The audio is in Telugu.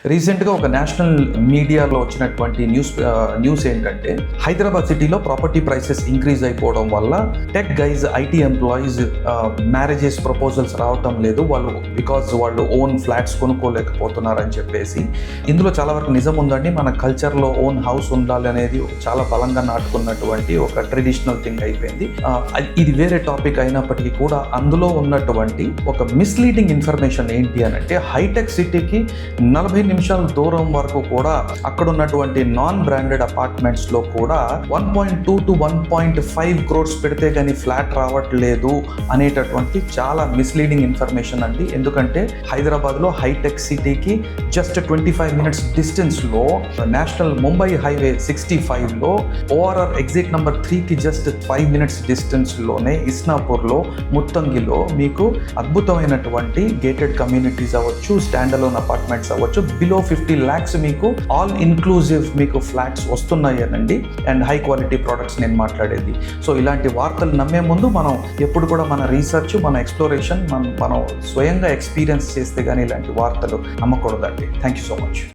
రీసెంట్గా ఒక నేషనల్ మీడియాలో వచ్చినటువంటి న్యూస్ ఏంటంటే హైదరాబాద్ సిటీలో ప్రాపర్టీ ప్రైసెస్ ఇంక్రీజ్ అయిపోవడం వల్ల tech guys IT employees marriages proposals రావటం లేదు, వాళ్ళు ఓన్ ఫ్లాట్స్ కొనుక్కోలేకపోతున్నారని చెప్పేసి. ఇందులో చాలా వరకు నిజం ఉందండి. మన కల్చర్లో ఓన్ హౌస్ ఉండాలి అనేది చాలా బలంగా నాటుకున్నటువంటి ఒక ట్రెడిషనల్ థింగ్ అయిపోయింది. ఇది వేరే టాపిక్ అయినప్పటికీ కూడా అందులో ఉన్నటువంటి ఒక మిస్లీడింగ్ ఇన్ఫర్మేషన్ ఏంటి అని అంటే, హైటెక్ సిటీకి 40 నిమిషాల దూరం వరకు కూడా అక్కడ ఉన్నటువంటి నాన్ బ్రాండెడ్ అపార్ట్మెంట్స్ లో కూడా 1.2 to 1.5 crores పెడితే కానీ ఫ్లాట్ రావట్లేదు అనేటటువంటి చాలా మిస్లీడింగ్ ఇన్ఫర్మేషన్ అండి. ఎందుకంటే హైదరాబాద్ లో హైటెక్ సిటీకి జస్ట్ 25 minutes డిస్టెన్స్ లో, నేషనల్ ముంబై హైవే 65 లో, ఓఆర్ఆర్ ఎగ్జిట్ నెంబర్ 3కి జస్ట్ 5 minutes డిస్టెన్స్ లోనే ఇస్నాపూర్ లో, ముత్తంగిలో మీకు అద్భుతమైనటువంటి గేటెడ్ కమ్యూనిటీస్ అవ్వచ్చు, స్టాండ్ అలోన్ అపార్ట్మెంట్స్ అవ్వచ్చు, బిలో 50 lakhs మీకు ఆల్ ఇన్క్లూజివ్ మీకు ఫ్లాట్స్ వస్తున్నాయనండి. అండ్ హై క్వాలిటీ ప్రోడక్ట్స్ నేను మాట్లాడేది. సో ఇలాంటి వార్తలు నమ్మే ముందు మనం ఎప్పుడు కూడా మన రీసెర్చ్, మన ఎక్స్ప్లోరేషన్ మనం స్వయంగా ఎక్స్పీరియన్స్ చేస్తే కానీ ఇలాంటి వార్తలు నమ్మకూడదండి. Thank you so much.